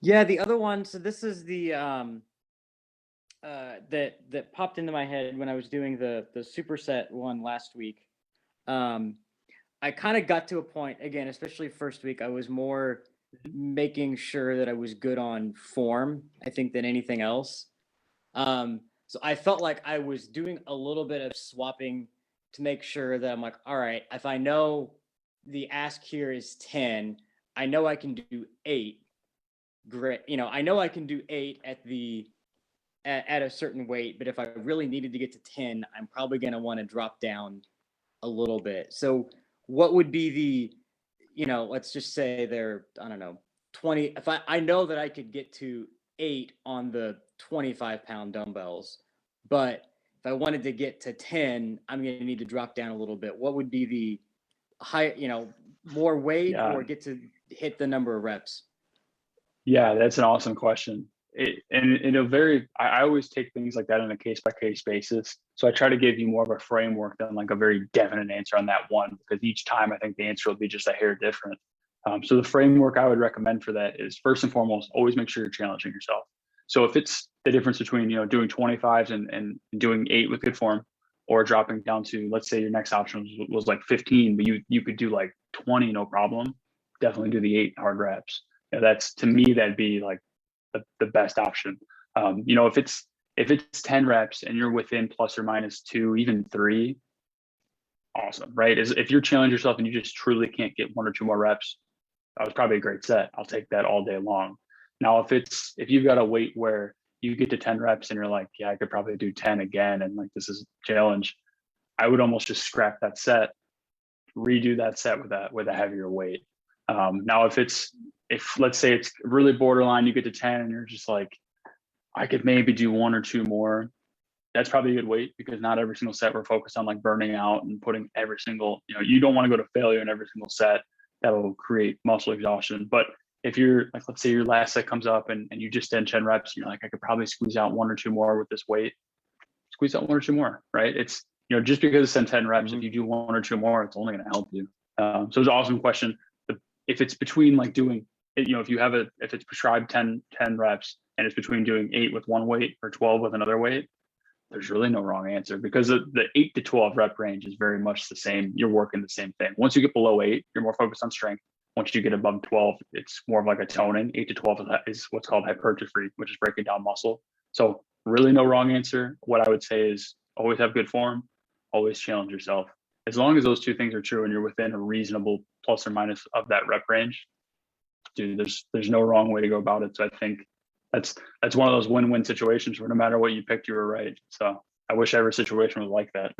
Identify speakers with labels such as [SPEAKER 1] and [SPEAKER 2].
[SPEAKER 1] Yeah, the other one, so this is the that popped into my head when I was doing the superset one last week. Um I kind of got to a point again, especially first week, I was more making sure that I was good on form, I think, than anything else. So I felt like I was doing a little bit of swapping to make sure that I'm like, all right, if I know the ask here is 10, I know I can do 8. Great. I know I can do 8 at a certain weight, but if I really needed to get to 10, I'm probably going to want to drop down a little bit. So what would be let's just say they're, I don't know, 20. If I know that I could get to 8 on the 25-pound dumbbells, but if I wanted to get to 10, I'm going to need to drop down a little bit. What would be the high, more weight
[SPEAKER 2] Yeah,
[SPEAKER 1] or get to hit the number of reps?
[SPEAKER 2] yeah, that's an awesome question. And in a very, I always take things like that on a case by case basis. So I try to give you more of a framework than like a very definite answer on that one, because each time I think the answer will be just a hair different. So the framework I would recommend for that is first and foremost, always make sure you're challenging yourself. So if it's the difference between, doing 25s and doing 8 with good form, or dropping down to, let's say your next option was like 15, but you could do like 20, no problem. Definitely do the 8 hard reps. That's, to me, that'd be like the best option. If it's 10 reps and you're within plus or minus 2, even 3, awesome, right? If you're challenging yourself and you just truly can't get 1 or 2 more reps, that was probably a great set. I'll take that all day long. Now, if you've got a weight where you get to 10 reps and you're like, yeah, I could probably do 10 again, and like this is a challenge, I would almost just scrap that set, redo that set with a heavier weight. Now, if let's say it's really borderline, you get to 10 and you're just like, I could maybe do 1 or 2 more. That's probably a good weight, because not every single set we're focused on like burning out and putting every single, you don't want to go to failure in every single set. That will create muscle exhaustion. But if you're like, let's say your last set comes up and you just did 10 reps, and you're like, I could probably squeeze out 1 or 2 more with this weight, squeeze out 1 or 2 more, right? It's, just because it's in 10 reps, if
[SPEAKER 1] Mhm.
[SPEAKER 2] you do 1 or 2 more, it's only going to help you. So it's an awesome question. If it's between like doing, if it's prescribed 10 reps and it's between doing 8 with one weight or 12 with another weight, there's really no wrong answer, because the 8 to 12 rep range is very much the same. You're working the same thing. Once you get below 8, you're more focused on strength. Once you get above 12, it's more of like a toning. 8 to 12 is what's called hypertrophy, which is breaking down muscle. So really no wrong answer. What I would say is always have good form, always challenge yourself. As long as those two things are true and you're within a reasonable plus or minus of that rep range, dude, there's no wrong way to go about it. So I think that's one of those win-win situations where no matter what you picked, you were right. So I wish every situation was like that.